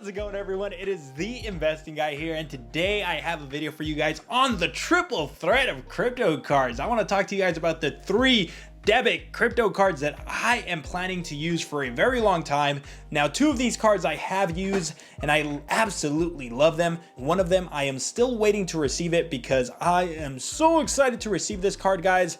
How's it going, everyone? It is the investing guy here, and today I have a video for you guys on the triple threat of crypto cards. I want to talk to you guys about the 3 debit crypto cards that I am planning to use for a very long time. Now, 2 of these cards I have used and I absolutely love them. One of them I am still waiting to receive it because I am so excited to receive this card, guys.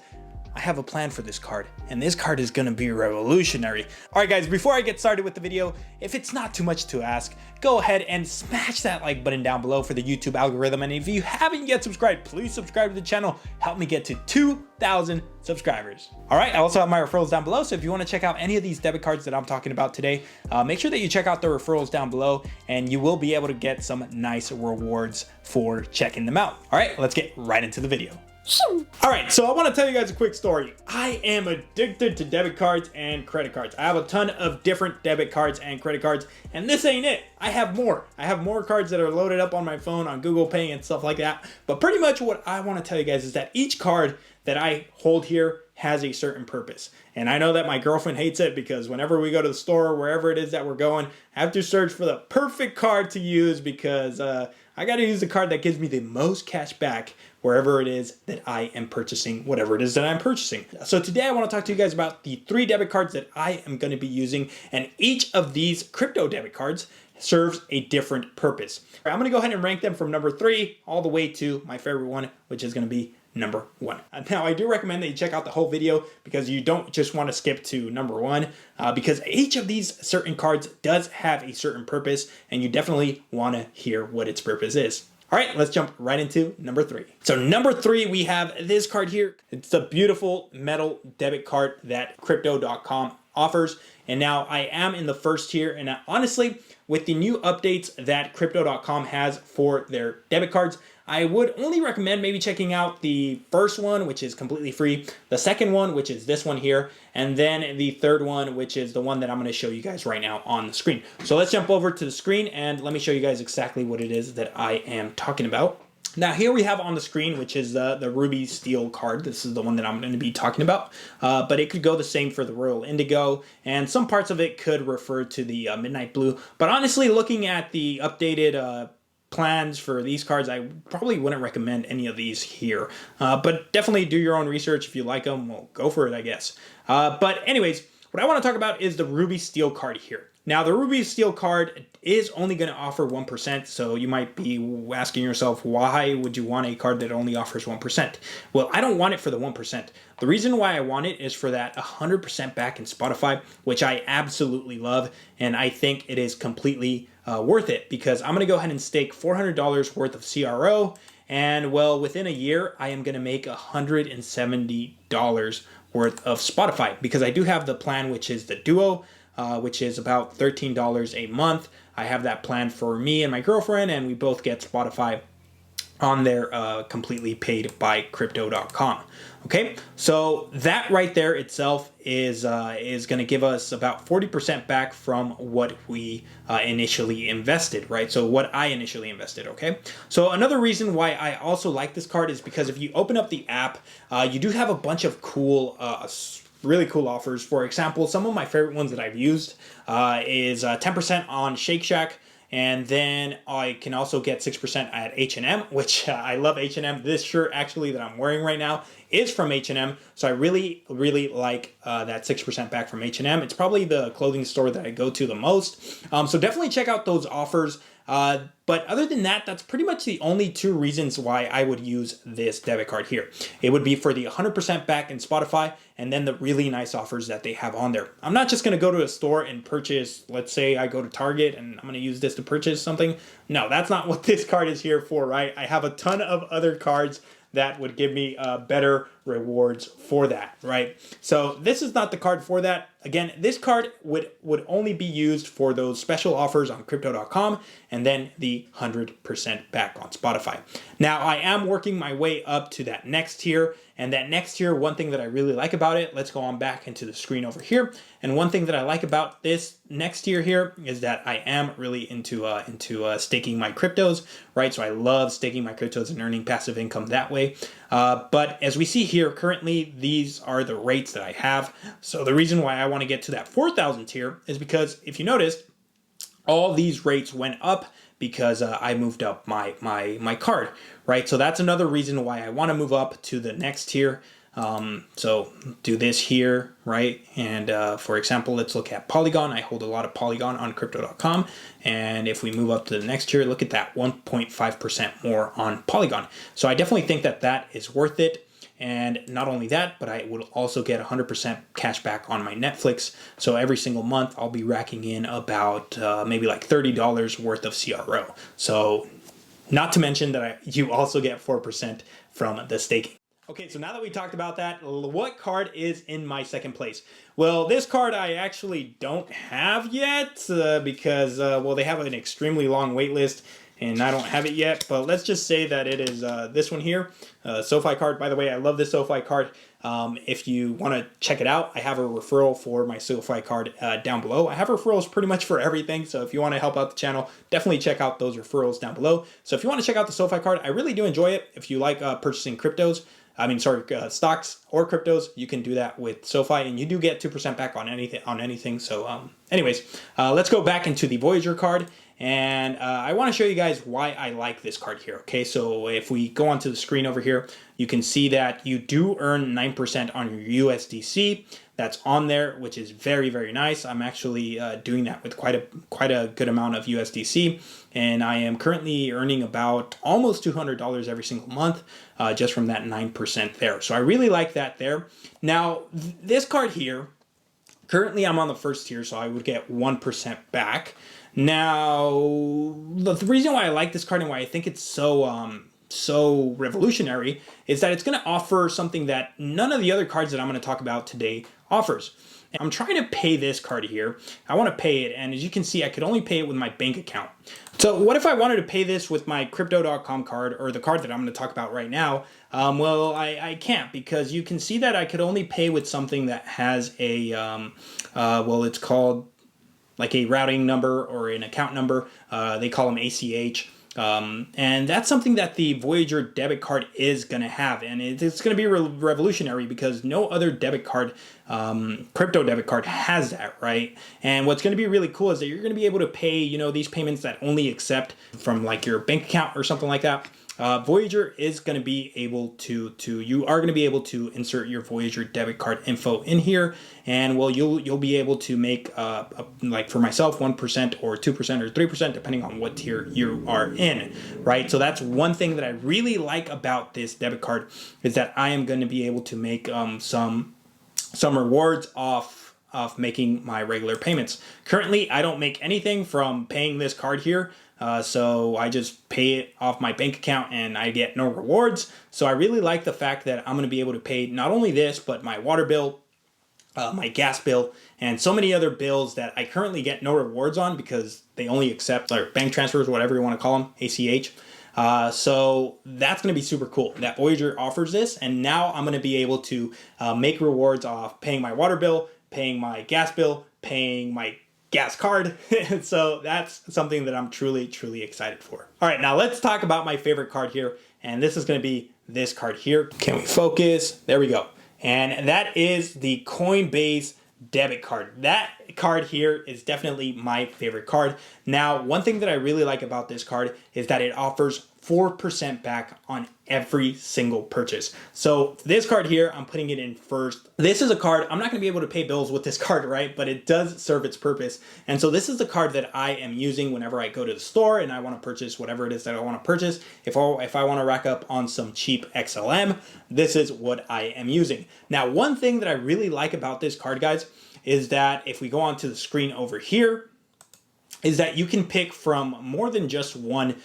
I have a plan for this card, and this card is gonna be revolutionary. All right, guys, before I get started with the video, if it's not too much to ask, go ahead and smash that like button down below for the YouTube algorithm. And if you haven't yet subscribed, please subscribe to the channel. Help me get to 2,000 subscribers. All right, I also have my referrals down below. So if you wanna check out any of these debit cards that I'm talking about today, make sure that you check out the referrals down below, and you will be able to get some nice rewards for checking them out. All right, let's get right into the video. All right, so I want to tell you guys a quick story. I am addicted to debit cards and credit cards. I have a ton of different debit cards and credit cards, and this ain't it. I have more. I have more cards that are loaded up on my phone on Google Pay and stuff like that. But pretty much what I want to tell you guys is that each card that I hold here has a certain purpose. And I know that my girlfriend hates it because whenever we go to the store or wherever it is that we're going, I have to search for the perfect card to use because I got to use the card that gives me the most cash back wherever it is that I am purchasing whatever it is that I'm purchasing. So today I want to talk to you guys about the 3 debit cards that I am going to be using, and each of these crypto debit cards serves a different purpose. I'm going to go ahead and rank them from number 3 all the way to my favorite one, which is going to be number 1. Now, I do recommend that you check out the whole video because you don't just want to skip to number 1 because each of these certain cards does have a certain purpose, and you definitely want to hear what its purpose is. All right, let's jump right into number 3. So number 3, we have this card here. It's a beautiful metal debit card that Crypto.com offers. And now I am in the first tier, and honestly, with the new updates that Crypto.com has for their debit cards, I would only recommend maybe checking out the first one, which is completely free, the second one, which is this one here, and then the third one, which is the one that I'm going to show you guys right now on the screen. So let's jump over to the screen and let me show you guys exactly what it is that I am talking about. Now here we have on the screen, which is the Ruby Steel card. This is the one that I'm going to be talking about, but it could go the same for the Royal Indigo, and some parts of it could refer to the Midnight Blue. But honestly, looking at the updated plans for these cards, I probably wouldn't recommend any of these here, but definitely do your own research. If you like them, well, go for it, I guess. But anyways, what I want to talk about is the Ruby Steel card here. Now, the Ruby Steel card is only going to offer 1%, so you might be asking yourself, why would you want a card that only offers 1%? Well, I don't want it for the 1%. The reason why I want it is for that 100% back in Spotify, which I absolutely love, and I think it is completely worth it because I'm going to go ahead and stake $400 worth of CRO, and well, within a year, I am going to make $170 worth of Spotify because I do have the plan, which is the Duo, which is about $13 a month. I have that plan for me and my girlfriend, and we both get Spotify on there completely paid by Crypto.com. Okay, so that right there itself is going to give us about 40% back from what we initially invested, right? So what I initially invested, okay? So another reason why I also like this card is because if you open up the app, you do have a bunch of cool really cool offers. For example, some of my favorite ones that I've used is 10% on Shake Shack, and then I can also get 6% at H&M, which I love H&M. This shirt actually that I'm wearing right now is from H&M, so I really, really like that 6% back from H&M. It's probably the clothing store that I go to the most, so definitely check out those offers. But other than that, that's pretty much the only 2 reasons why I would use this debit card here. It would be for the 100% back in Spotify and then the really nice offers that they have on there. I'm not just going to go to a store and purchase, let's say I go to Target and I'm going to use this to purchase something. No, that's not what this card is here for, right? I have a ton of other cards that would give me better rewards for that, right? So this is not the card for that. Again, this card would only be used for those special offers on Crypto.com and then the 100% back on Spotify. Now, I am working my way up to that next tier, and that next tier, one thing that I really like about it, let's go on back into the screen over here. And one thing that I like about this next tier here is that I am really into staking my cryptos, right? So I love staking my cryptos and earning passive income that way. But as we see here, currently, these are the rates that I have. So the reason why I want to get to that 4,000 tier is because if you noticed, all these rates went up because I moved up my card, right? So that's another reason why I want to move up to the next tier. So do this here, right? And for example, let's look at Polygon. I hold a lot of Polygon on crypto.com. And if we move up to the next tier, look at that, 1.5% more on Polygon. So I definitely think that that is worth it. And not only that, but I will also get 100% cash back on my Netflix. So every single month, I'll be racking in about maybe like $30 worth of CRO. So not to mention that you also get 4% from the staking. Okay, so now that we talked about that, what card is in my second place? Well, this card I actually don't have yet because, well, they have an extremely long wait list and I don't have it yet, but let's just say that it is this one here, SoFi card. By the way, I love this SoFi card. If you want to check it out, I have a referral for my SoFi card down below. I have referrals pretty much for everything, so if you want to help out the channel, definitely check out those referrals down below. So if you want to check out the SoFi card, I really do enjoy it. If you like purchasing stocks or cryptos, you can do that with SoFi, and you do get 2% back on anything. So anyways, let's go back into the Voyager card. And I want to show you guys why I like this card here. Okay, so if we go onto the screen over here, you can see that you do earn 9% on your USDC. That's on there, which is very, very nice. I'm actually doing that with quite a good amount of USDC, and I am currently earning about almost $200 every single month just from that 9% there. So I really like that there. Now, this card here, currently I'm on the first tier, so I would get 1% back. Now, the reason why I like this card and why I think it's so revolutionary is that it's going to offer something that none of the other cards that I'm going to talk about today offers. I'm trying to pay this card here. I want to pay it, and as you can see, I could only pay it with my bank account. So what if I wanted to pay this with my crypto.com card, or the card that I'm going to talk about right now? Well, I can't, because you can see that I could only pay with something that has a, well, it's called like a routing number or an account number. They call them ACH. And that's something that the Voyager debit card is going to have. And it's going to be revolutionary because no other debit card, crypto debit card has that, right? And what's going to be really cool is that you're going to be able to pay, you know, these payments that only accept from like your bank account or something like that. Voyager is going to be able you are going to be able to insert your Voyager debit card info in here, and well, you'll be able to make like for myself 1% or 2% or 3% depending on what tier you are in, right? So that's one thing that I really like about this debit card is that I am going to be able to make some rewards off making my regular payments. Currently, I don't make anything from paying this card here. So I just pay it off my bank account and I get no rewards. So I really like the fact that I'm going to be able to pay not only this, but my water bill, my gas bill, and so many other bills that I currently get no rewards on because they only accept like bank transfers, whatever you want to call them, ACH. So that's going to be super cool that Voyager offers this. And now I'm going to be able to make rewards off paying my water bill, paying my gas bill, paying my gas card. So that's something that I'm truly, truly excited for. All right, now let's talk about my favorite card here. And this is going to be this card here. Can we focus? There we go. And that is the Coinbase debit card. That card here is definitely my favorite card. Now, one thing that I really like about this card is that it offers 4% back on every single purchase. So this card here, I'm putting it in first. This is a card, I'm not going to be able to pay bills with this card, right? But it does serve its purpose. And so this is the card that I am using whenever I go to the store and I want to purchase whatever it is that I want to purchase. If I want to rack up on some cheap XLM, this is what I am using. Now, one thing that I really like about this card, guys, is that if we go onto the screen over here, is that you can pick from more than just one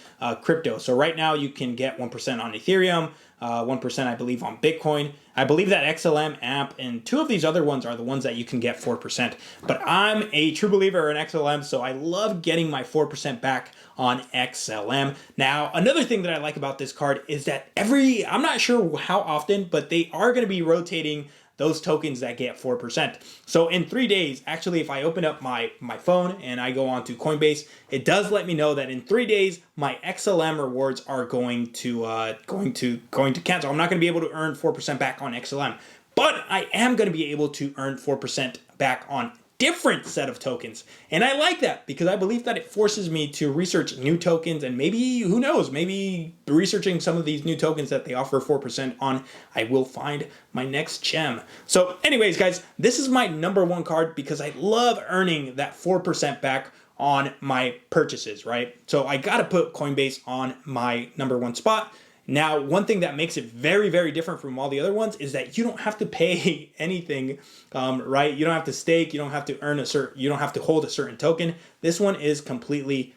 crypto. So right now you can get 1% on Ethereum, 1% I believe on Bitcoin. I believe that XLM, AMP, and two of these other ones are the ones that you can get 4%. But I'm a true believer in XLM, so I love getting my 4% back on XLM. Now, another thing that I like about this card is that I'm not sure how often, but they are going to be rotating those tokens that get 4%. So in 3 days, actually, if I open up my phone and I go on to Coinbase, it does let me know that in 3 days, my XLM rewards are going to cancel. I'm not going to be able to earn 4% back on XLM, but I am going to be able to earn 4% back on different set of tokens. And I like that because I believe that it forces me to research new tokens, and maybe, who knows, maybe researching some of these new tokens that they offer 4% on, I will find my next gem. So anyways, guys, this is my number one card because I love earning that 4% back on my purchases, right? So I got to put Coinbase on my number one spot. Now, one thing that makes it very, very different from all the other ones is that you don't have to pay anything, right? You don't have to stake, you don't have to earn you don't have to hold a certain token. This one is completely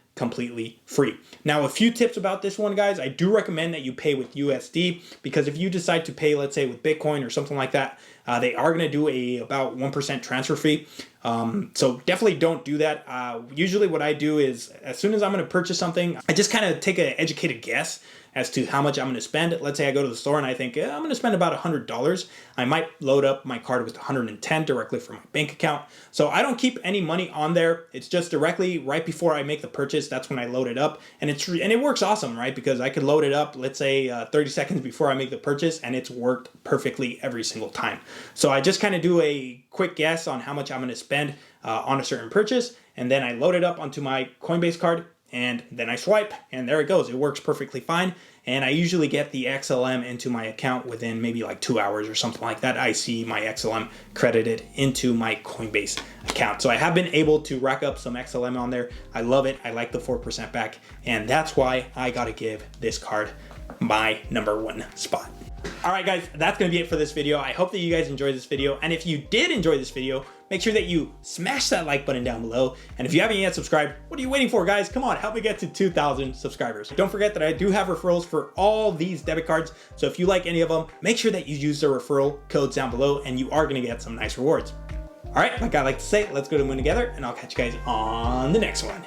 free. Now, a few tips about this one, guys. I do recommend that you pay with USD because if you decide to pay, let's say with Bitcoin or something like that, they are going to do about 1% transfer fee. So definitely don't do that. Usually what I do is as soon as I'm going to purchase something, I just kind of take an educated guess as to how much I'm going to spend. Let's say I go to the store and I think I'm going to spend about $100. I might load up my card with 110 directly from my bank account. So I don't keep any money on there. It's just directly right before I make the purchase. That's when I load it up, and it works awesome, right? Because I could load it up, let's say 30 seconds before I make the purchase, and it's worked perfectly every single time. So I just kind of do a quick guess on how much I'm going to spend on a certain purchase, and then I load it up onto my Coinbase card, and then I swipe, and there it goes. It works perfectly fine. And I usually get the XLM into my account within maybe like 2 hours or something like that. I see my XLM credited into my Coinbase account. So I have been able to rack up some XLM on there. I love it. I like the 4% back. And that's why I got to give this card my number one spot. All right, guys, that's going to be it for this video. I hope that you guys enjoyed this video. And if you did enjoy this video, make sure that you smash that like button down below. And if you haven't yet subscribed, what are you waiting for, guys? Come on, help me get to 2,000 subscribers. Don't forget that I do have referrals for all these debit cards. So if you like any of them, make sure that you use the referral codes down below and you are going to get some nice rewards. All right, like I like to say, let's go to the moon together, and I'll catch you guys on the next one.